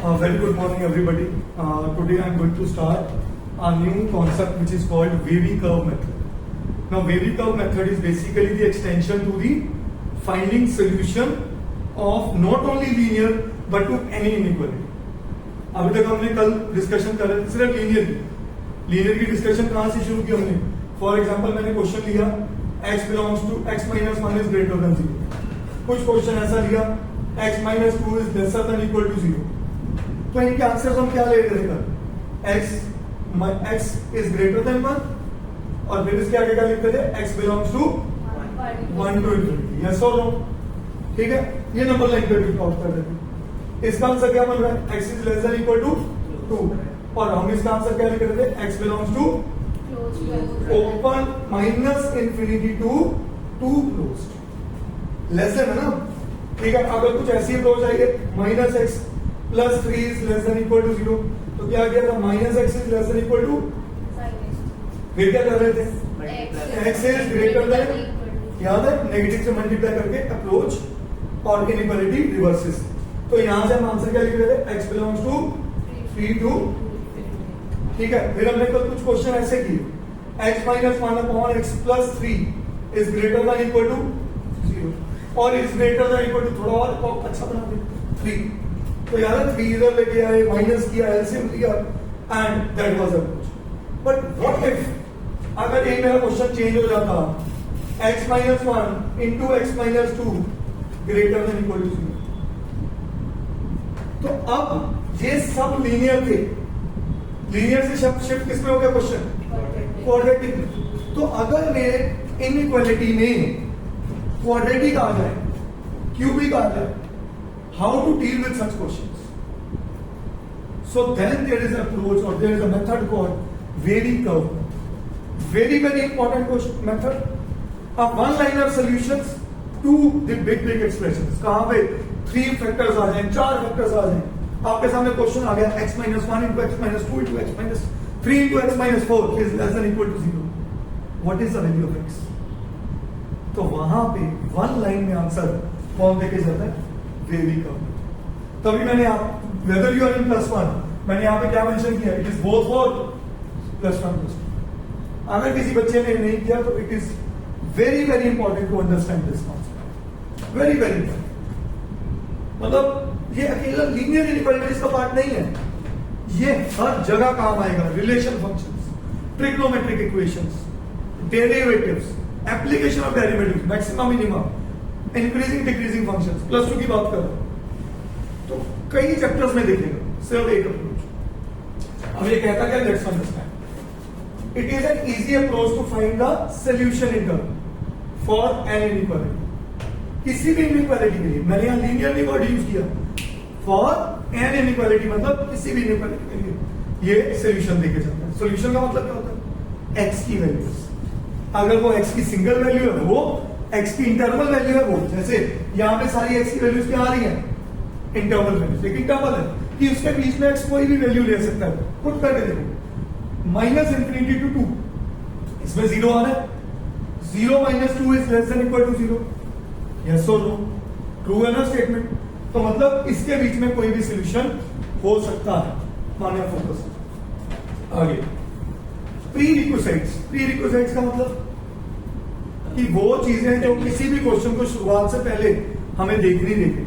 Very good morning, everybody. Today I am going to start a new concept which is called wavy curve method. Now, wavy curve method is basically the extension to the finding solution of not only linear but to any inequality. अभी तक हमने कल discussion कर रहे थे सिर्फ linear की discussion कहाँ से शुरू की हमने. फॉर एग्जांपल मैंने क्वेश्चन लिया x belongs to x minus 1 is greater than 0. कुछ क्वेश्चन ऐसा लिया x minus 2 is lesser than equal to 0. तो इनके आंसर्स हम क्या ले रहे थे? x इज ग्रेटर देन 1 और फिर इसके आगे क्या लिखते थे? x belongs to 1 to infinity. Yes और नो? ठीक है, ये नंबर लाइन पे भी प्लॉट कर देते. इसका आंसर क्या बन रहा है? x is less than equal to 2 और हम इसका आंसर क्या लिख रहे थे? x belongs to open minus infinity to 2 closed. Less than है ना. ठीक है, अगर कुछ ऐसी अप्रोच आई है minus x plus 3 is less than equal to 0 तो क्या गया था? Minus x is less than equal to, फिर क्या कर रहे थे? x इज ग्रेटर देन, याद है, नेगेटिव से मल्टीप्लाई करके अप्रोच और इनइक्वालिटी रिवर्सेस. तो यहां से हम आंसर क्या लिख रहे थे? x belongs to 3 to. ठीक है, फिर हमने कल कुछ क्वेश्चन ऐसे किए x minus 1 upon x plus 3 is greater than equal to 0 और is greater than equal to थोड़ा और अच्छा बना दे 3. तो यार 3 इधर लेके आए, माइनस किया, एलसीएम लिया and that was approach. But what if अगर ये मेरा क्वेश्चन चेंज हो जाता x minus 1 into x minus 2 greater than equal to 0. तो अब ये सब लीनियर थे. लीनियर से शिफ्ट किसमें हो गया क्वेश्चन? क्वाड्रेटिक. तो अगर मेरे इनइक्वालिटी में क्वाड्रेटिक आ जाए, क्यूबिक आ जाए, how to deal with such questions? So then there is approach और there is a method called wavy curve. Very very important question method. A one liner solutions to the big expressions. कहां पे 3 factors आ जाए, 4 factors आ जाए. आपके सामने question आ गया x minus 1 into x minus 2 into x minus 3 into x minus 4 is less than equal to 0. What is the value of x? तो वहां पे वन लाइन में आंसर कौन देखे जाता है? Wavy curve. तभी मैंने आप whether you are in plus 1 मैंने यहां पे क्या मेंशन किया? It is both for plus 1 plus 2. अगर किसी बच्चे ने नहीं किया तो it is very very important to understand this concept. Very very important. मतलब ये अकेला लीनियर इनइक्वालिटीज का पार्ट नहीं है, ये हर जगह काम आएगा. Relation functions, trigonometric equations, derivatives, application of derivatives, maximum minimum, increasing decreasing functions. Plus 2 की बात करो तो कई चैप्टर्स में देखेगा सिर्फ एक अप्रोच. अब ये कहता क्या? Let's understand. It is an easy approach to find the solution in term for an inequality. किसी भी इनइक्वालिटी के लिए मैंने यहां लीनियर वर्ड यूज किया. फॉर एन इनइक्वालिटी मतलब किसी भी इनइक्वालिटी के लिए ये सॉल्यूशन देके जाता है. सॉल्यूशन का मतलब क्या होता है? x की वैल्यूज. अगर वो x की सिंगल वैल्यू है वो, x की इंटरवल वैल्यू है वो. जैसे यहां पे सारी x की वैल्यूज क्या आ रही है? Interval values. लेकिन इंटरवल है कि उसके बीच में x कोई भी वैल्यू ले सकता है. पुट करके देखो माइनस इंफिनिटी टू 2 इसमें 0 आ रहा है. 0 minus 2 is less than equal to 0. Yes और नो? ट्रू है ना स्टेटमेंट? तो मतलब इसके बीच में कोई भी सॉल्यूशन हो सकता है. मानिए फोकस आगे. प्रीरिक्विजिट्स. प्रीरिक्विजिट्स का मतलब कि वो चीजें जो किसी भी क्वेश्चन को शुरुआत से पहले हमें देखनी देखनी,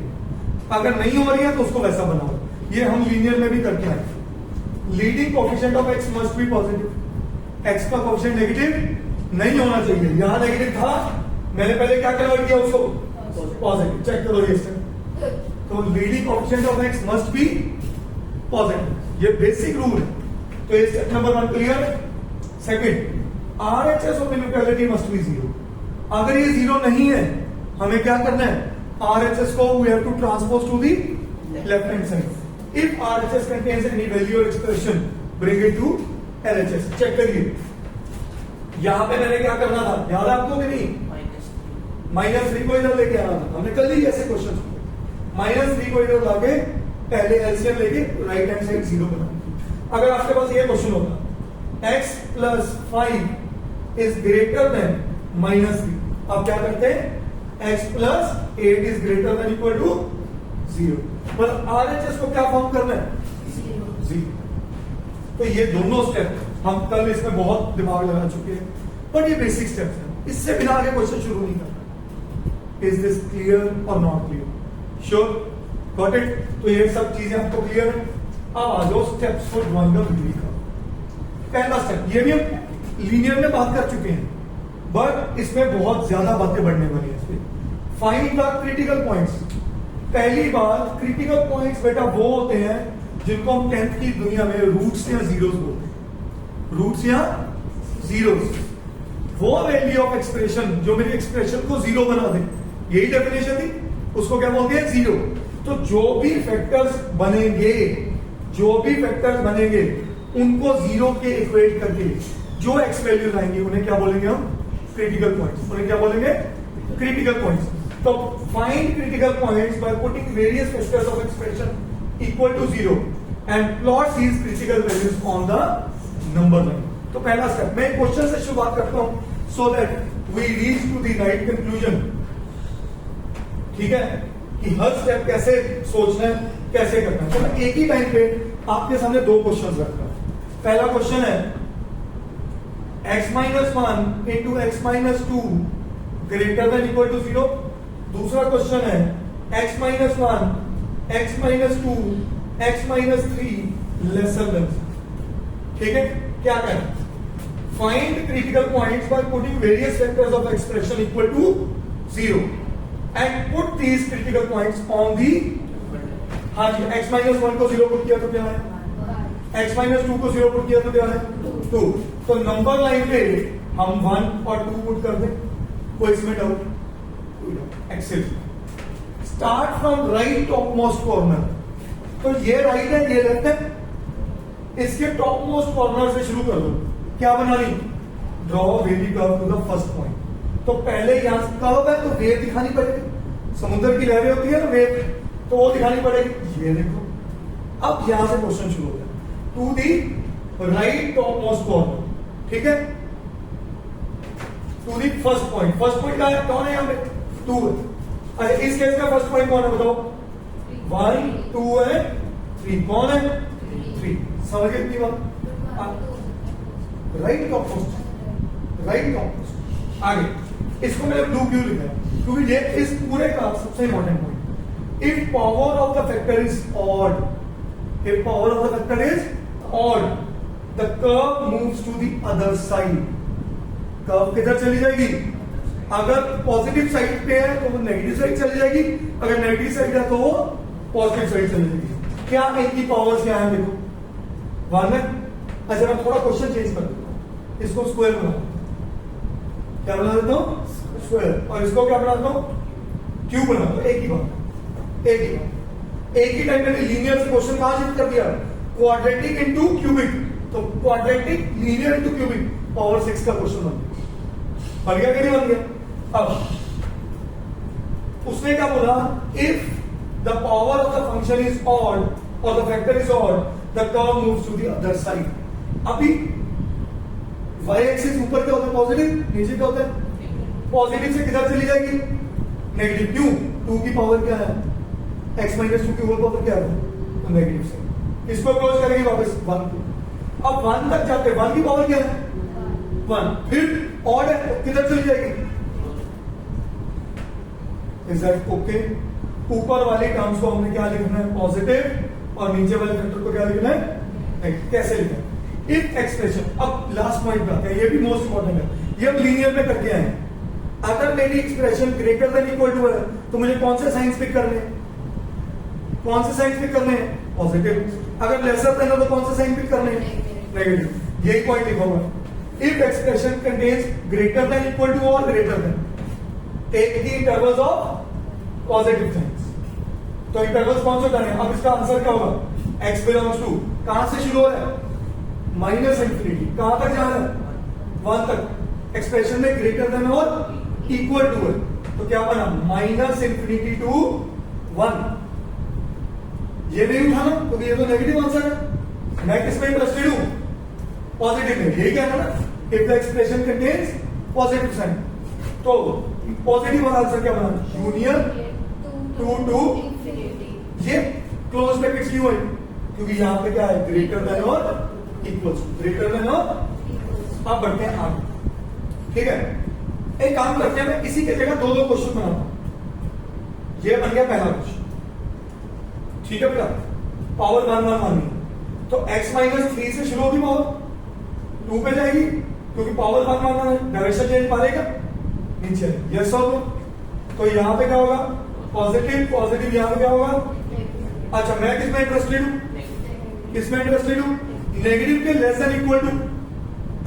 अगर नहीं हो रही है तो उसको वैसा बनाओ. ये हम लीनियर में भी करके आए. Leading coefficient of x must be positive. x का कोएफिशिएंट नेगेटिव नहीं होना चाहिए. यहां नेगेटिव था, मैंने पहले क्या कन्वर्ट किया उसको? पॉजिटिव. चेक करो ये स्टेप. तो leading coefficient of x must be positive. ये बेसिक रूल है. तो ये स्टेप नंबर 1 क्लियर है. Second, RHS of inequality must be 0. अगर ये 0 नहीं है हमें क्या करना है? RHS को we have to transpose to the left hand side. If RHS contains any value और expression bring it to LHS. Check करिए यहां पे मैंने क्या करना था, याद है आपको कि नहीं? माइनस 3 को इधर लेके आना था. हमने कल ही ऐसे क्वेश्चन माइनस 3 को इधर लाके पहले एलसीएम लेके राइट हैंड साइड 0 बना. अगर आपके पास ये क्वेश्चन होता x plus 5 is greater than minus 3, अब क्या करते हैं? x plus 8 is greater than equal to 0. मतलब RHS को क्या फॉर्म करना है? 0। तो ये दोनों स्टेप हम कल इसमें बहुत दिमाग लगा चुके हैं, बट ये बेसिक स्टेप्स हैं, इससे बिना आगे क्वेश्चन शुरू नहीं करना। इज दिस क्लियर और not clear? Sure, got it? तो ये सब चीजें आपको क्लियर है। अब आ जाओ steps for drawing a VB curve. पहला स्टेप, ये भी हम लीनियर में बात कर चुके हैं, बट इसमें बहुत ज्यादा बातें बढ़ने वाली है इसमें। Find the critical points. पहली बात, क्रिटिकल पॉइंट्स बेटा वो होते हैं जिनको हम 10th की दुनिया में रूट्स या जीरोस बोलते हैं। रूट्स या जीरोस, वो वैल्यू ऑफ एक्सप्रेशन जो मेरी एक्सप्रेशन को जीरो बना दे, यही डेफिनेशन थी, उसको क्या बोलते हैं? जीरो। तो जो भी फैक्टर्स बनेंगे उनको जीरो के इक्वेट करके जो एक्स वैल्यूज आएंगी उन्हें क्या बोलेंगे हम? Critical points. उन्हें क्या बोलेंगे? Critical points. तो find critical points by putting various factors of expression equal to zero and plot these critical values on the number line. तो पहला स्टेप, मैं क्वेश्चन से शुरुआत करता हूं so that we reach to the right conclusion. ठीक है, कि हर स्टेप कैसे सोचना है, कैसे करना है। तो मैं एक ही टाइम पे आपके सामने दो क्वेश्चन रखता हूं। पहला क्वेश्चन है x-1 into x-2 greater than equal to 0। दूसरा क्वेश्चन है x-1 x-2 x-3 lesser than. ठीक है, क्या करें? Find critical points by putting various factors of expression equal to 0 and put these critical points on the. हाँ जी, x-1 को 0 put किया तो क्या है? x-2 को 0 पुट किया तो क्या है? 2। तो नंबर लाइन पे हम 1 और 2 पुट कर दें, कोई इसमें doubt? Excellent. Start from right top most corner. तो ये राइट है, ये लेफ्ट है, इसके टॉप मोस्ट कॉर्नर से शुरू कर दो। क्या बनानी? Draw wavy curve to the first point. तो पहले यहां कर्व है तो वेव दिखानी पड़ेगी, समुद्र की लहरें होती है ना वेव, तो वो दिखानी पड़ेगी। ये देखो, अब यहां से क्वेश्चन शुरू हो गया। To the right top most corner. ठीक है, to the first point. First point का है, कौन है यहां पे? 2 है। अच्छा, इस केस का फर्स्ट पॉइंट कौन है बताओ? 1 2 है, 3 कौन है? 3। समझ गए इतनी बात? Right top most, right top most. आगे इसको मैंने ब्लू क्यों लिखा है? क्योंकि ये इस पूरे का सबसे important point. If power of the factor is odd, if power of the factor is odd, the curve moves to the other side. Curve किधर चली जाएगी? अगर पॉजिटिव साइड पे है तो वो नेगेटिव साइड चली जाएगी, अगर नेगेटिव साइड है तो वो पॉजिटिव साइड चली जाएगी। क्या इनकी पावर्स क्या है? देखो 1 है। अच्छा, मैं थोड़ा क्वेश्चन चेंज कर देता हूं, इसको स्क्वायर बना, क्या बना देता हूं? स्क्वायर। और इसको क्या बना देता हूं? क्यूब बना दो। एक ही बात, एक ही बात। एक ही टाइम में लीनियर से क्वेश्चन कहां शिफ्ट कर दिया? Quadratic into cubic. तो quadratic linear into cubic, power 6 का क्वेश्चन बन गया कि नहीं बन गया? अब उसने क्या बोला? If the power of the function is odd और the factor is odd, the curve moves to the other side. अभी y एक्सिस ऊपर क्या होता है? पॉजिटिव। नीचे क्या होता है? पॉजिटिव से किधर चली जाएगी? नेगेटिव। क्यों? 2 की पावर क्या है? x-2 की होल पावर क्या है? तो नेगेटिव से। इसको क्लोज करेंगे वापस 1 को। अब 1 तक जाते हैं, 1 की पावर क्या है? 1। फिर ऑड है तो किधर चली जाएगी? Is that okay? ऊपर वाली टर्म्स को हमने क्या लिखना है? पॉजिटिव, और नीचे वाले फैक्टर को क्या लिखना है? कैसे लिखना है? If expression. अब लास्ट पॉइंट पे आते हैं, ये भी मोस्ट इंपॉर्टेंट है, ये हम लीनियर में करके आए हैं। अगर मेरी expression greater than equal to है तो मुझे कौन से साइंस पिक करने हैं? कौन से साइन पिक करने हैं? पॉजिटिव। अगर लेसर देन है तो कौन से साइन पिक करने हैं? नेगेटिव। यही पॉइंट लिखा हुआ है। If expression contains greater than equal to और greater than, take the intervals of positive signs. तो इंटरवल्स कौन से होते हैं? अब इसका आंसर क्या होगा? x बिलोंग्स टू, कहां से शुरू हो रहा है? Minus infinity. कहां तक जा रहा है? 1 तक। एक्सप्रेशन में ग्रेटर देन और इक्वल टू है, तो क्या बना? Minus infinity to 1। ये नहीं उठाना क्योंकि ये तो नेगेटिव आंसर है। मैं किसमें इंटरेस्टेड हूं? पॉजिटिव में। यही कहना ना, if the expression contains positive sign. तो पॉजिटिव वाला आंसर क्या बना? Union 2 to infinity. ये क्लोज ब्रैकेट्स क्यों है? क्योंकि यहाँ पे क्या है, ग्रेटर देन और इक्वल, ग्रेटर देन और। अब बढ़ते हैं आगे, ठीक है। एक काम करते हैं, मैं इसी के जगह दो क्वेश्चन बनाता हूं। ये बन गया पहला क्वेश्चन, ठीक है बेटा। पावर 1 1 1 तो x माइनस 3 से शुरू होगी, पावर 2 पे जाएगी, क्योंकि पावर 1 1 1 डायरेक्शन चेंज पालेगा नीचे, यस और नो। तो यहाँ पे क्या होगा, पॉजिटिव पॉजिटिव, यहाँ पे क्या होगा। अच्छा, मैं किसमें इंटरेस्टेड हूं, किसमें इंटरेस्टेड हूं, नेगेटिव के लेस देन इक्वल टू,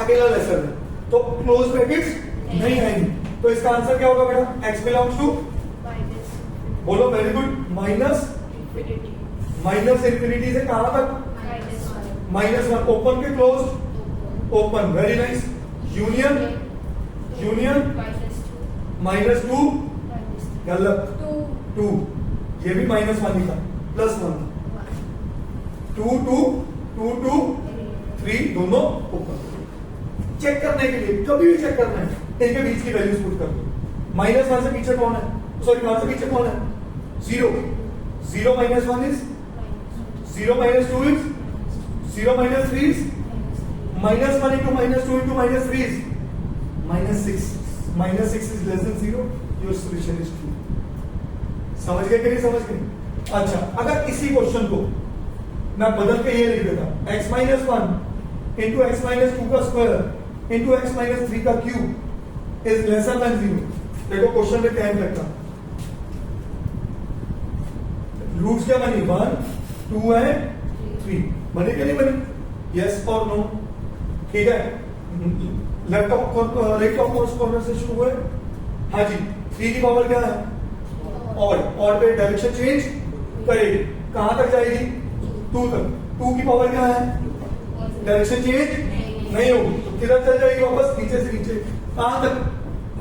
अकेला लेसर है, तो क्लोज ब्रैकेट्स नहीं आएंगी। तो इसका आंसर क्या होगा बेटा, x बिलोंग्स टू, बोलो वेरी गुड, माइनस इंफिनिटी से कहां तक, -1, ओपन के close, open, very nice. Union -2, गलत, 2, ये भी -1 ही था, +1, 2 2 2 2 3 दोनों ओपन। चेक करने के लिए कभी भी चेक करना है, इनके बीच की वैल्यूज पुट कर दो। -1 से पीछे कौन है, सॉरी 1 से पीछे कौन है, 0 0 -1 is 0 -2 is 0 -3 is -1 into -2 into -3 is -6. -6 is less than 0. Your solution is true. समझ गए कि नहीं समझ गए? अच्छा, अगर इसी क्वेश्चन को मैं बदल के ये लिख देता, x -1 into x -2 का स्क्वायर into x -3 का क्यूब is lesser than 0. देखो क्वेश्चन में क्या लगता, रूट्स क्या बनी, 1 2 एंड 3 बने क्या नहीं बनी, यस और नो, ठीक है। Left of right of corner से शुरू हुए, हाँ जी। 3 की पावर क्या है, ऑड पे डायरेक्शन चेंज करेगी, कहां तक जाएगी, 2 तक। 2 की पावर क्या है, डायरेक्शन चेंज नहीं होगी, तो किधर चल जाएगी वापस, नीचे से नीचे, कहां तक,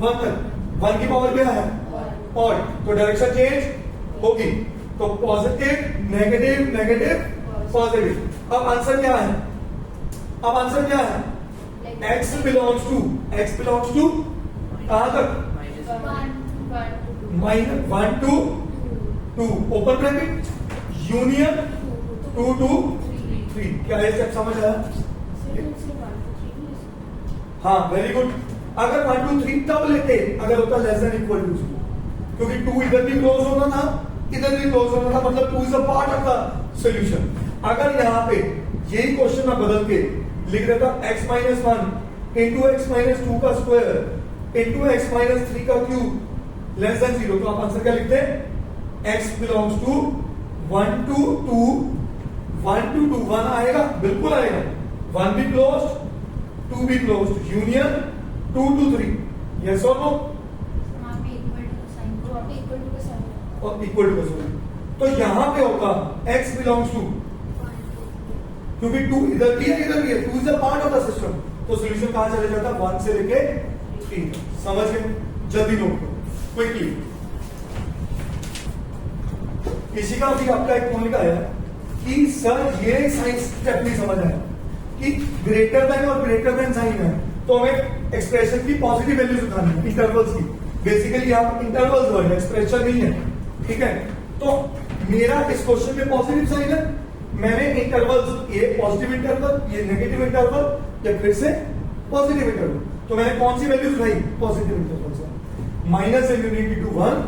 1 तक। 1 की पावर क्या है, ऑड, तो डायरेक्शन चेंज होगी, तो पॉजिटिव नेगेटिव नेगेटिव पॉजिटिव। अब आंसर क्या है, अब आंसर क्या है, x बिलोंग्स टू कहां तक, -1 to 2 open bracket, union 2 to 3। क्या ये स्टेप समझ आया, हाँ वेरी गुड। अगर 1 2 3 तब लेते अगर होता लेस देन इक्वल टू 0, क्योंकि 2 इधर भी क्लोज होना था, इधर भी क्लोज होना था, मतलब 2 is a part of the solution. अगर यहाँ पे यही क्वेश्चन मैं बदल के लिख देता x -1 into x -2 का स्क्वायर into x -3 का क्यूब लेस देन 0, तो आप आंसर क्या लिखते हैं, x belongs to 1 to 2 1 to 2 1 आएगा, बिल्कुल आएगा, 1 भी क्लोज्ड 2 भी क्लोज्ड, यूनियन 2 to 3, यस और नो, और इक्वल टू का साइन। तो यहां पे होगा x बिलोंग्स टू, क्योंकि 2 इधर भी है इधर भी है, 2 is a part of the system, तो सॉल्यूशन कहां चले जाता, 1 से लेके 3। समझ गए, जल्दी नोट करो क्विकली। किसी का भी आपका एक पॉइंट आया कि सर ये साइंस स्टेप नहीं समझ आया कि ग्रेटर देन और ग्रेटर देन साइन है, तो हमें एक्सप्रेशन की पॉजिटिव वैल्यूज उठानी है, इंटरवल्स की। बेसिकली आप इंटरवल्स वर्ड एक्सप्रेशन नहीं है, ठीक है। तो मेरा इस क्वेश्चन में पॉजिटिव साइन है, मैंने इंटरवल्स, ये पॉजिटिव इंटरवल, ये नेगेटिव इंटरवल, या फिर से पॉजिटिव इंटरवल, तो मैंने कौन सी वैल्यूज उठाई, पॉजिटिव इंटरवल से, -infinity to 1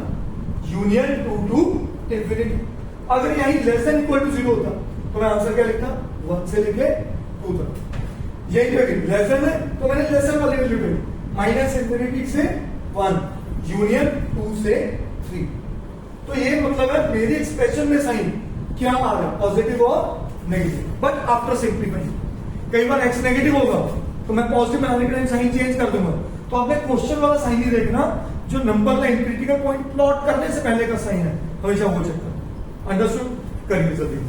union 2 to infinity। अगर यही लेस देन इक्वल टू 0 होता तो मैं आंसर क्या लिखता, 1 से लेके 2 तक। यही लेस देन है तो मैंने लेस देन वाली वैल्यू ली, -infinity से 1 यूनियन 2 से 3। तो ये मतलब है मेरी एक्सप्रेशन में साइन क्या आ रहा है, पॉजिटिव और नेगेटिव, बट आफ्टर सिंप्लीफाइंग। कई बार x नेगेटिव होगा तो मैं पॉजिटिव बनाने के टाइम साइन चेंज कर दूंगा, तो आपने क्वेश्चन वाला साइन ही देखना, जो number line critical point plot करने से पहले का साइन है, हमेशा वो चेक करना। अंडरस्टूड, करिए जल्दी।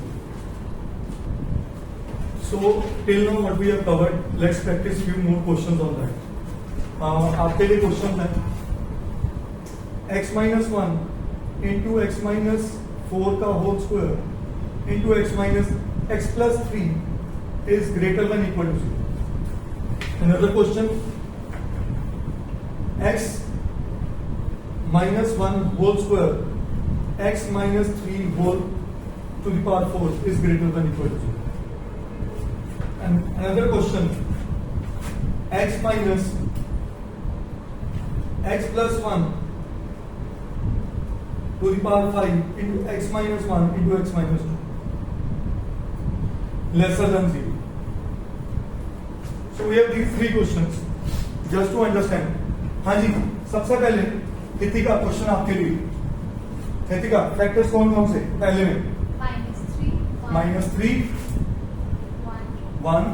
So till now what we have covered, let's practice few more questions on that. आपके लिए क्वेश्चन है, x -1 into x -4 का whole square into x plus 3 is greater than equal to 0. Another question, x -1 whole square, x -3 whole to the power 4 is greater than equal to 0. And another question, x minus x plus 1 to the power 5 into x minus 1 into x minus 2 lesser than 0. So we have these three questions just to understand. हाँ जी, सबसे पहले Kritika question आपके लिए। Kritika factors कौन कौन से? पहले में -3 1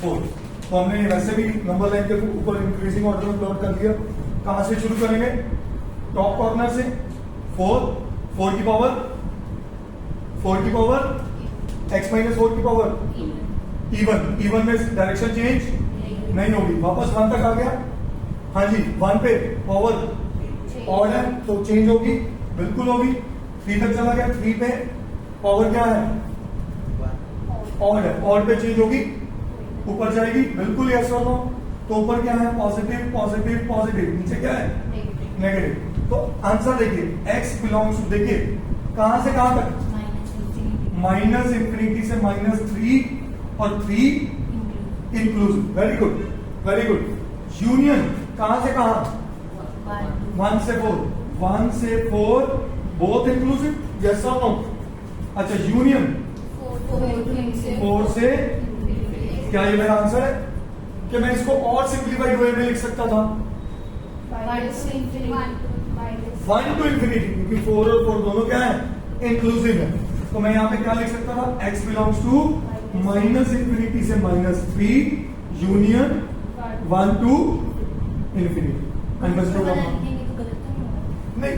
4। तो हमने वैसे भी नंबर लाइन के ऊपर इंक्रीजिंग ऑर्डर में प्लॉट कर दिया। कहां से शुरू करेंगे? टॉप कॉर्नर से 4 की पावर x माइनस 4 की पावर इवन में डायरेक्शन चेंज नहीं होगी, वापस 1 तक आ गया। हाँ जी, 1 पे पावर ऑड है तो चेंज होगी, बिल्कुल होगी। 3 तक चला गया, 3 पे पावर क्या है? ऑड है, ऑड पे चेंज होगी, ऊपर जाएगी, बिल्कुल यस और नो। तो ऊपर क्या है? पॉजिटिव पॉजिटिव पॉजिटिव, नीचे क्या है? नेगेटिव। तो आंसर देखिए, x बिलोंग्स टू, देखिए कहां से कहां तक? माइनस इंफिनिटी से -3 और 3 inclusive. Very good very good. Union कहां से कहां? 1 से 4 बोथ इंक्लूसिव, यस और नो? अच्छा, यूनियन 4 से, क्या ये मेरा आंसर है? कि मैं इसको और सिंप्लीफाइड वे में लिख सकता था 1 टू इंफिनिटी, क्योंकि 4 और 4 दोनों क्या है? इंक्लूसिव है। तो मैं यहाँ पे क्या लिख सकता था? x belongs to minus infinity से -3 यूनियन 1 टू इंफिनिटी। अंडरस्टूड? नहीं,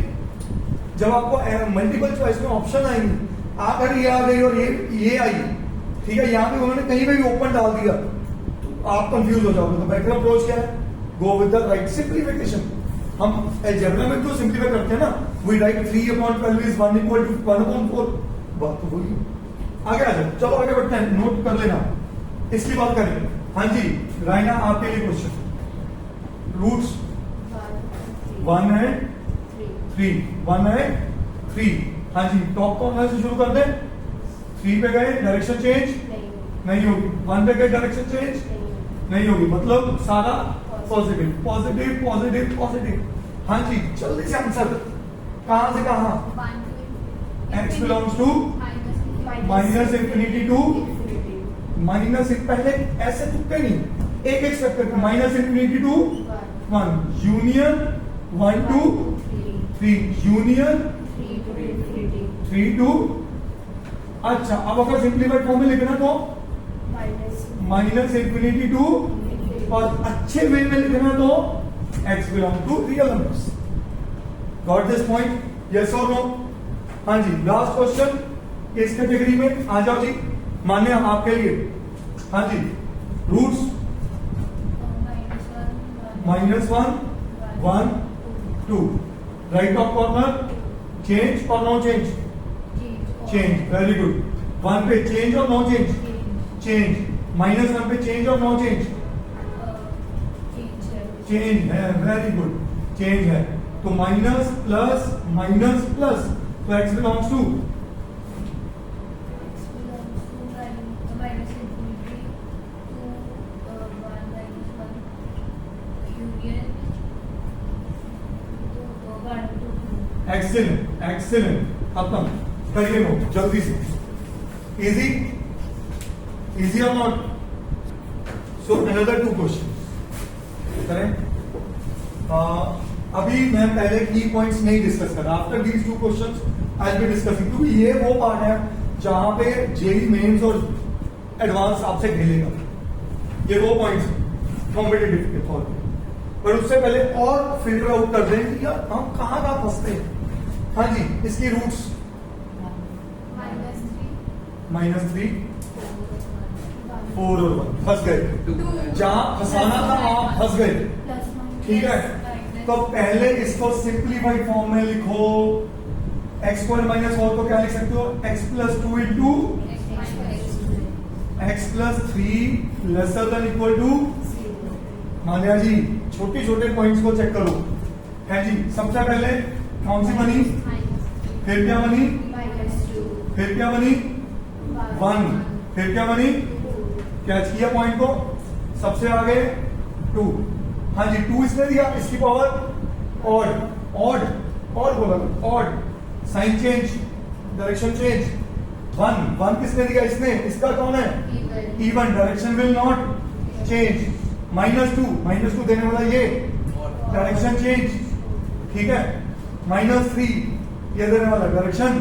जब आपको मल्टीपल चॉइस में ऑप्शन आएंगे, अगर ये आ गई और ये आई, ठीक है, यहाँ पे उन्होंने कहीं पे भी ओपन डाल दिया तो आप कंफ्यूज हो जाओगे। तो बेटर अप्रोच क्या है? Go with the right simplification. हम अलजेब्रा में तो सिंप्लीफाई करते हैं ना, we write 3/12 is 1 equal to 1/4। बात तो वही। आगे आ जाओ, चलो आगे बढ़ते हैं, नोट कर लेना, इसकी बात करें। हाँ जी रायना, आपके लिए क्वेश्चन। रूट्स 1 है 3, 1 है 3। हाँ जी, टॉप कॉर्नर से शुरू कर दें। 3 पे गए, डायरेक्शन चेंज नहीं होगी। 1 पे गए, डायरेक्शन चेंज नहीं होगी, मतलब सारा पॉजिटिव पॉजिटिव पॉजिटिव पॉजिटिव। हाँ जी, जल्दी से आंसर, कहां से कहां? x belongs to minus infinity to minus, पहले ऐसे तुक्के नहीं, एक एक स्टेप करके, minus infinity to 1 union 1 to 3 union 3 to. अच्छा, अब अगर सिंप्लीफाइड फॉर्म में लिखना तो माइनस इंफिनिटी टू, और अच्छे वे में लिखना तो x belong to real numbers. Got this point? Yes और नो? हाँ जी, लास्ट क्वेश्चन इस कैटेगरी में आ जाओ जी, मान्य आपके लिए। हाँ जी, roots -1 1 2, right of corner change और no change? Change, very good. 1 पे चेंज और नो चेंज? चेंज। -1 पे चेंज और नो चेंज? चेंज है, वेरी गुड, चेंज है। तो माइनस प्लस, तो x belongs to excellent excellent. खत्म करिए नो जल्दी से। इजी और नॉट? सो अनदर 2 क्वेश्चन करें। अभी मैं पहले की पॉइंट्स नहीं डिस्कस कर रहा, after these 2 questions I will be discussing, क्योंकि ये वो पार्ट है जहां पे जेई मेंस और एडवांस आपसे खेलेगा। ये वो पॉइंट्स कॉम्पिटिटिव के तौर पे, पर उससे पहले और फिल्टर आउट कर दें कि यार हम कहां फंसते हैं। हाँ जी, इसकी रूट्स -3 4 और 1 फंस गए, जहां फंसाना था आप फंस गए, ठीक है। तो पहले इसको सिंप्लीफाइड फॉर्म में लिखो। x² -4 को क्या लिख सकते हो? x + 2 into x + 3 lesser than equal to. Manya ji, छोटे छोटे पॉइंट्स को चेक करो। है जी, सबसे पहले कौन सी बनी, फिर क्या बनी, फिर क्या बनी 1, फिर क्या बनी, कैच किया पॉइंट को, सबसे आगे 2, हाँ जी 2 इसने दिया, इसकी पावर ऑड, ऑड और बोला odd, sign change, direction change, 1 किसने दिया, इसने, इसका कौन है even, direction will not change, -2 देने वाला ये, डायरेक्शन चेंज, ठीक है, -3 ये देने वाला, डायरेक्शन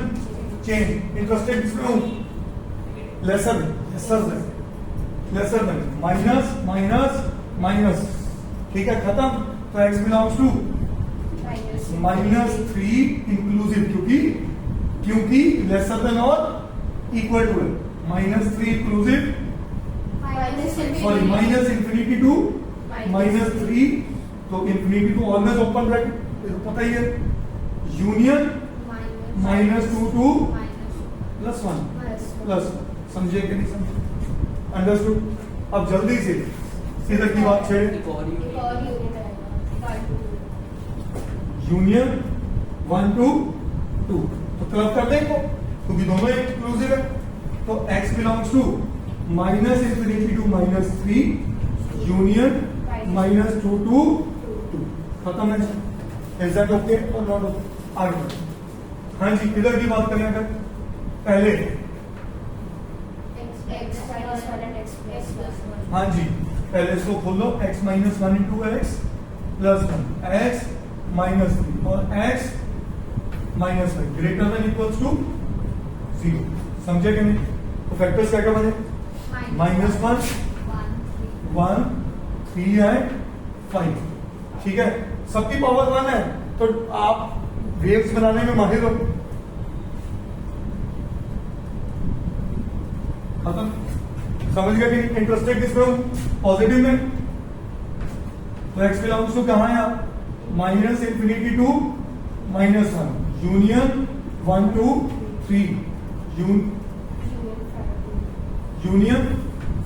चेंज, इंटरेस्टेड किसमें हूं, लेसर देन, माइनस, ठीक है, खत्म, तो x बिलोंग्स टू -3 इंक्लूसिव, क्योंकि लेसर देन और इक्वल टू है, -3 inclusive, sorry minus infinity to -3, तो infinity to always open bracket, पता ही है, यूनियन -2 टू +1, समझे कि नहीं समझे, अंडरस्टूड। अब जल्दी से सीधा की बात छेड़े, यूनियन 1 to 2, तो क्लब कर दें इनको, क्योंकि दोनों इंक्लूसिव है, तो x belongs to -infinity to -3 union -2 to 2, खत्म है, इज दैट ओके और नॉट ओके, आगे। हाँ जी, इधर की बात करें अगर पहले, हाँ जी पहले इसको खोल लो, x -1 into x +1, x -3 और x -5 greater than equals to 0, समझे कि नहीं, तो फैक्टर्स क्या क्या बने, -1 1 3 एंड 5, ठीक है, सबकी पावर 1 है, तो आप वेव्स बनाने में माहिर हो, खत्म, समझ गया कि इंटरेस्टेड किसमें हूं, पॉजिटिव में, तो x बिलोंग्स टू कहां है आप, -infinity to -1 union 1 to 3 union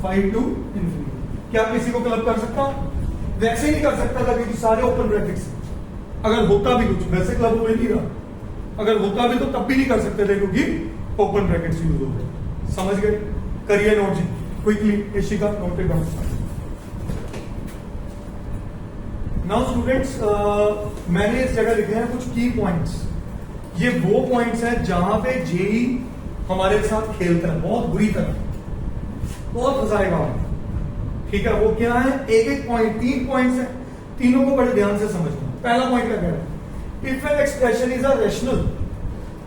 5 to infinity. क्या किसी को क्लब कर सकता हूं, वैसे ही नहीं कर सकता था क्योंकि सारे ओपन ब्रैकेट्स, अगर होता भी कुछ, वैसे क्लब हो नहीं रहा, अगर होता भी तो तब भी नहीं कर सकते थे क्योंकि ओपन ब्रैकेट्स यूज हो गए, समझ गए, करिए नोट जी quickly, Ishika note it down. Now students, मैंने इस जगह लिखे हैं कुछ की पॉइंट्स, ये वो पॉइंट्स हैं जहां पे जेई हमारे साथ खेलता है बहुत बुरी तरह, बहुत फंसाएगा, ठीक है, वो क्या है, एक पॉइंट, 3 पॉइंट्स हैं, तीनों को बड़े ध्यान से समझना। पहला पॉइंट क्या कह रहा है, if an expression is a rational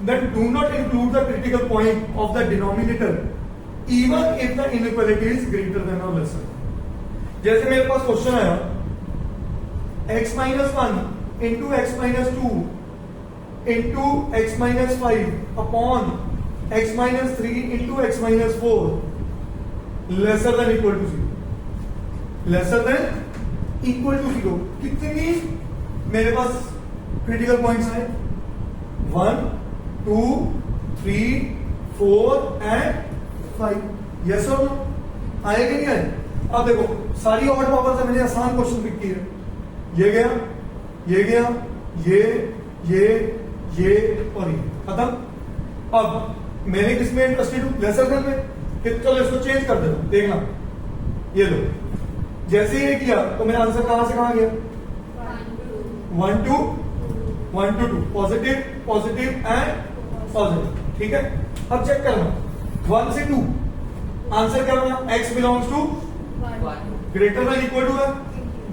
then do not include the critical point of the denominator even if the inequality is greater than और लेसर। जैसे मेरे पास क्वेश्चन आया, x -1 into x -2 into x -5 upon x -3 into x -4 lesser than equal to 0, lesser than equal to 0, कितनी मेरे पास critical points हैं, 1 2 3 4 and 5, yes और no, आए कि नहीं आए। अब देखो सारी ऑड पावर से मैंने आसान क्वेश्चन पिक किया, ये गया, ये गया, ये और ये, खत्म। अब मैंने किसमें इंटरेस्टेड हूं, लेसर देन में, फिर चलो इसको चेंज कर देता हूं, देखना, ये लो, जैसे ये किया तो मेरा आंसर कहां से कहां गया, 1 to 2, पॉजिटिव एंड पॉजिटिव, ठीक है। अब चेक करना, 1 से 2 आंसर क्या बना, x belongs to greater than equal to है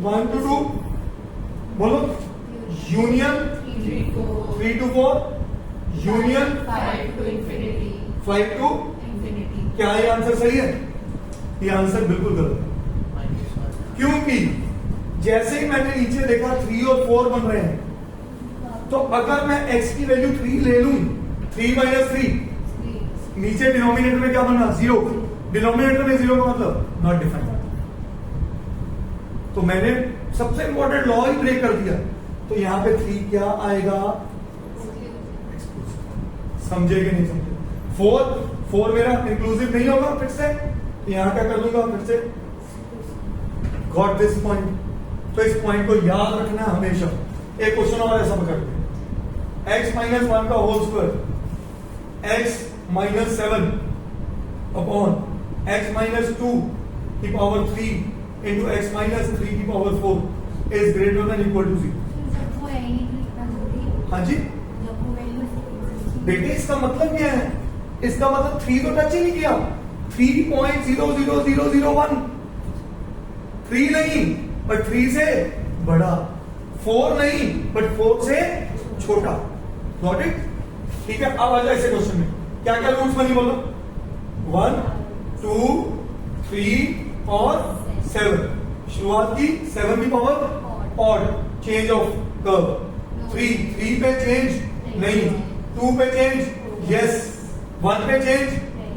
1 to 2, बोलो, union 3 to 4 union 5 to infinity. क्या ये आंसर सही है, ये आंसर बिल्कुल गलत है, क्योंकि जैसे ही मैंने नीचे देखा 3 और 4 बन रहे हैं, तो अगर मैं x की वैल्यू 3 ले लूं, 3 - 3, नीचे डिनोमिनेटर में क्या बनना, 0, डिनोमिनेटर में 0 का मतलब नॉट डिफाइंड, तो मैंने सबसे इंपॉर्टेंट लॉ ही ब्रेक कर दिया, तो यहां पे 3 क्या आएगा, समझे कि नहीं समझे, 4 मेरा इंक्लूसिव नहीं होगा, फिर से यहां क्या कर दूंगा, फिर से गॉट दिस पॉइंट, तो इस पॉइंट को याद रखना हमेशा। एक क्वेश्चन और ऐसा करते हैं, x -1 का whole square, x minus 7 upon x minus 2 की पावर 3 इंटू एक्स माइनस 3 की power 4 is greater than equal to 0। हाँ जी बेटे, इसका मतलब क्या है? इसका मतलब 3 तो टच ही नहीं किया, 3.00001, 3 नहीं बट 3 से बड़ा, 4 नहीं बट 4 से छोटा। Got it? ठीक है, अब आ जाए इसे क्वेश्चन में। क्या क्या रूल्स बनी बोलो? 1, 2, 3 और 7। शुरुआत की 7 की power odd, change of curve. 3 पे चेंज नहीं, 2 पे चेंज यस, 1 पे चेंज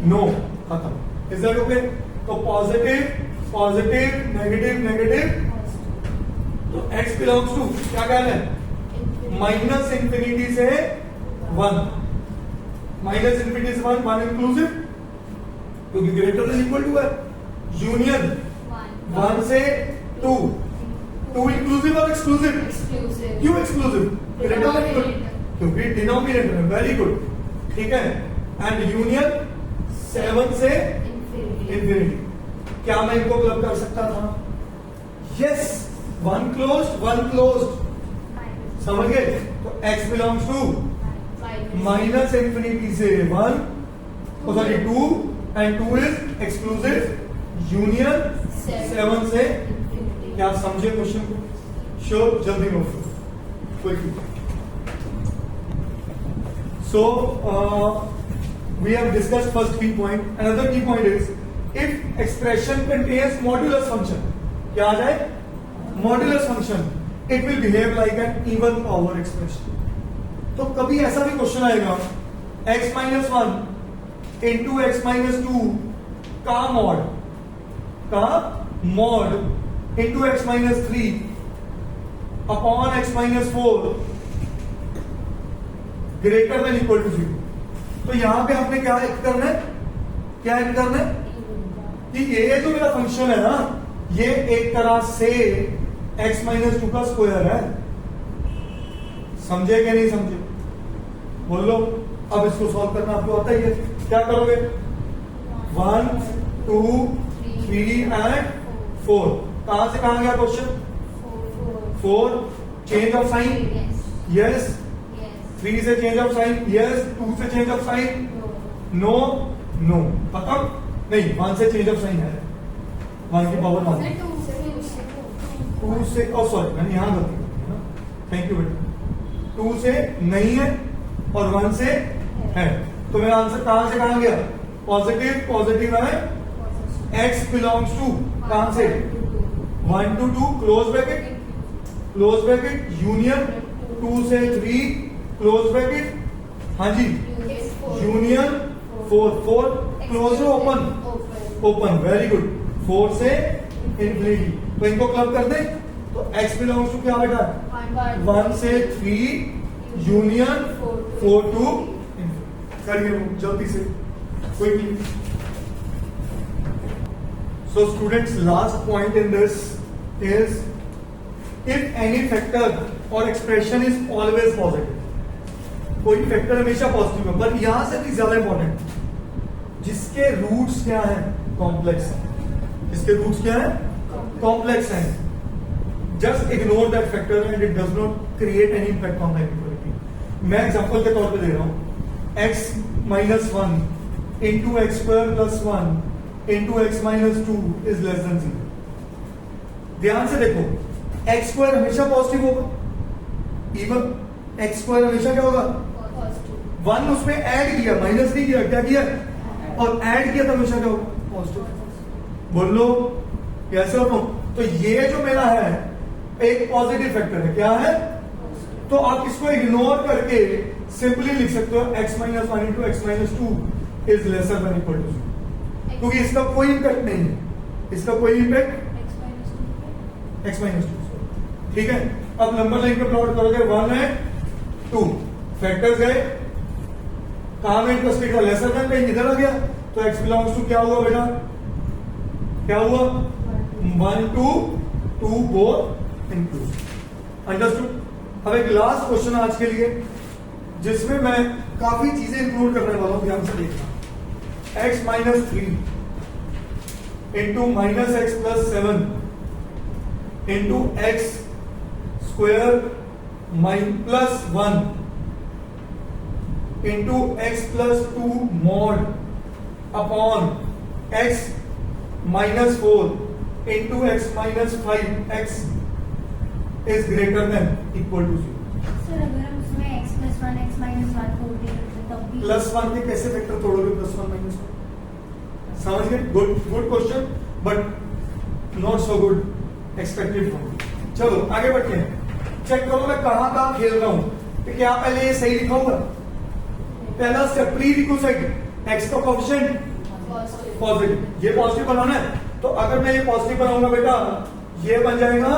नो, खत्म। Is that okay? तो पॉजिटिव पॉजिटिव नेगेटिव नेगेटिव, तो x बिलोंग्स टू क्या कहना है? माइनस इंफिनिटी से 1, माइनस इंफिनिटी से 1 इंक्लूसिव क्योंकि ग्रेटर देन इक्वल टू है। यूनियन 1 से 2 इंक्लूसिव और एक्सक्लूसिव? क्यों एक्सक्लूसिव? ग्रेटर देन इक्वल, क्योंकि डिनोमिनेटर है। वेरी गुड, ठीक है। एंड यूनियन 7 से इंफिनिटी। क्या मैं इनको क्लब कर सकता था? यस, 1 क्लोज्ड, समझ गए? तो x belongs to minus infinity से 1, sorry 2 and 2 is exclusive, union 7 से। क्या आप समझे क्वेश्चन को? श्योर, जल्दी note quickly. So we have discussed first key point. Another key point is if expression contains modulus function, क्या आ जाए? Modulus function, it will behave like an even power expression. तो कभी ऐसा भी क्वेश्चन आएगा x minus 1 into x minus 2 का mod into x minus 3 upon x minus 4 greater than equal to 0। तो यहां पे आपने क्या एक्ट करना है? क्या एक्ट करना है कि ये जो मेरा फंक्शन है ना, ये एक तरह से x माइनस 2 का स्क्वायर है। समझे क्या नहीं समझे? बोल लो। अब इसको सॉल्व करना आपको आता ही है। क्या करोगे? 1, 2, 3 एंड 4। कहां से कहां गया question? 4, change of sign yes, 3 से चेंज ऑफ साइन यस, 2 से change of sign no, no, खत्म। नहीं, 1 से चेंज ऑफ साइन है, 1 की पावर 1, 2 से, ओ सॉरी मैंने यहां गलती कर दी ना, थैंक यू बेटा। 2 से नहीं है और 1 से है, तो मेरा आंसर कहां से कहां गया? पॉजिटिव पॉजिटिव है, x बिलोंग्स टू कहां से? 1 to 2 क्लोज ब्रैकेट यूनियन 2 से 3 क्लोज ब्रैकेट, हाँ जी, union 4 close open, very good, 4 से इंफिनिटी। तो इनको क्लब कर दें तो x बिलोंग्स टू क्या बेटा? 1 से 3 यूनियन 4 to इंफिनिटी। करिए जल्दी से quickly. So students, last point in this is if any factor or expression is always positive, कोई फैक्टर हमेशा पॉजिटिव है, पर यहां से भी ज्यादा इंपॉर्टेंट, जिसके रूट्स क्या है? कॉम्प्लेक्स है। जिसके रूट्स क्या है? कॉम्प्लेक्स है। Just ignore that factor and it does not create any impact on the inequality. मैं एग्जांपल के तौर पे दे रहा हूं, x minus 1 into x square plus 1 into x minus 2 is less then 0। ध्यान से देखो, एक्स स्क्वायर हमेशा पॉजिटिव होगा, इवन एक्स स्क्वायर हमेशा क्या होगा? 1 उसमें ऐड किया, माइनस नहीं किया, क्या किया? और ऐड किया तो हमेशा क्या होगा? पॉजिटिव। बोल लो कैसे हो? तो ये जो मेरा है एक पॉजिटिव फैक्टर है, क्या है? तो आप इसको इग्नोर करके सिंपली लिख सकते हो x minus 1 into x minus 2 is lesser than equal to 0, क्योंकि इसका कोई इंपैक्ट नहीं है, इसका कोई इंपैक्ट x माइनस 2। ठीक है, अब नंबर लाइन पे प्लॉट करोगे, 1 है 2 फैक्टर्स है, कहां में इंटरेस्टेड था? लेसर देन पे, इधर आ गया, तो x बिलोंग्स टू क्या हुआ बेटा? क्या हुआ? 1 to 2 बोथ इंक्लूड। अंडरस्टूड? अब एक लास्ट क्वेश्चन आज के लिए, जिसमें मैं काफी चीजें इंक्लूड करने वाला हूं, ध्यान से देखना। x minus 3 into minus x plus 7 into x square plus 1 into x plus 2 mod upon x minus 4 into x minus 5 x is greater than equal to 0। Sir अगर हम उसमें x plus 1 x minus 1 तोड़ दें तब भी plus 1 के कैसे vector तोड़ोगे? Plus 1 minus 1 समझ गए? Good question but not so good expected from. चलो आगे बढ़ते हैं। चेक करो मैं कहां खेल रहा हूं। तो क्या पहले ये सही लिखा होगा? पहला स्टेप प्री रिक्विजिट एक्स का कोएफिशिएंट पॉजिटिव, ये पॉजिटिव बनाना है। तो अगर मैं ये पॉजिटिव बनाऊंगा बेटा, ये बन जाएगा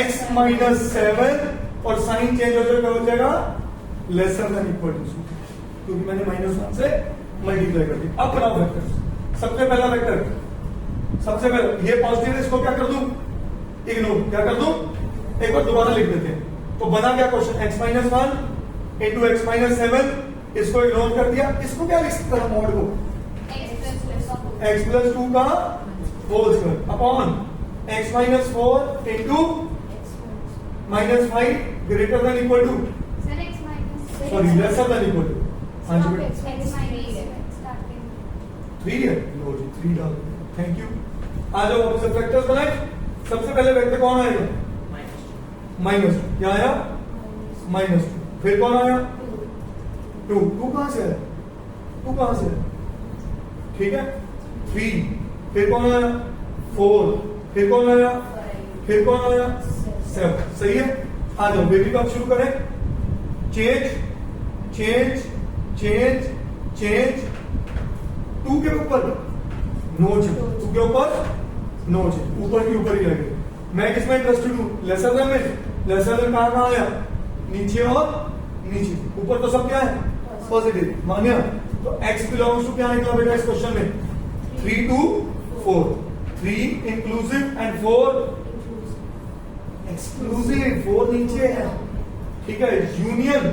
x माइनस 7 और साइन चेंज हो जाएगा लेसर देन इक्वल टू 0, क्योंकि मैंने -1 से मल्टीप्लाई कर दिया। अब बनाओ वेक्टर। सबसे पहला वेक्टर, सबसे पहले ये पॉजिटिव है, इसको क्या कर दूं? इग्नोर। क्या कर दूं? एक बार दोबारा लिख देते हैं। तो बना क्या question? x minus 1 into x minus 7, इसको इग्नोर कर दिया। इसको क्या लिख सकता है मॉड को? x प्लस 2 का whole square upon x minus 4 into minus 5 greater than equal to sorry lesser than equal to. हाँ जी बेटा 3 है, लो जी 3 डाल। Thank you. आ जाओ अब सब वेक्टर्स बनाए। सबसे पहले वेक्टर कौन आएगा? माइनस। क्या आया? -2। फिर कौन आया? 2 कहां से है? 2 कहां से है? ठीक है 3। फिर कौन आया? 4। फिर कौन आया? फिर कौन आया? 7। सही है। आ जाओ बेबी कब शुरू करें? चेंज चेंज चेंज चेंज 2 के ऊपर नो चेंज, 2 के ऊपर नो चेंज, ऊपर के ऊपर ही लगे। मैं किसमें इंटरेस्टेड हूं? लेसर देन में। लेसर देन कहां आया? नीचे और नीचे। ऊपर तो सब क्या है? पॉजिटिव। मानिया तो x बिलोंग्स टू क्या निकला बेटा इस क्वेश्चन में? 3 to 4। 3 inclusive and 4 exclusive. 4 नीचे है, ठीक है। यूनियन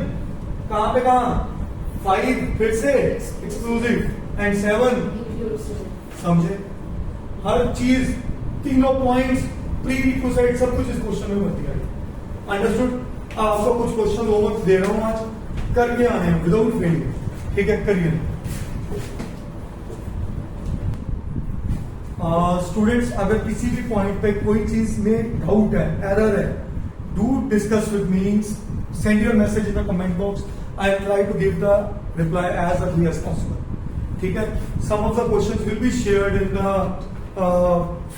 कहां पे? कहां? 5 फिर से एक्सक्लूसिव एंड 7 समझे? हर चीज तीनों पॉइंट्स प्री रिक्विजिट सब कुछ इस क्वेश्चन में बनती है। अंडरस्टूड? आपको कुछ क्वेश्चन होमवर्क दे रहा हूं आज, करके आने हैं विदाउट फेलियर। ठीक है करिए। स्टूडेंट्स अगर किसी भी पॉइंट पे कोई चीज में डाउट है, एरर है, do discuss with me, send your message in the comment box. I will try to give the reply as early as possible. ठीक है। Some of the questions will be shared in the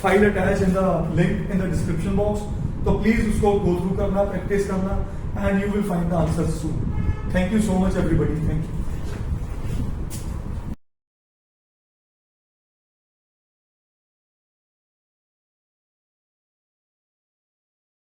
file attach in the link in the description box. तो please उसको go through करना, practice करना, and you will find the answer soon. Thank you so much everybody. Thank you.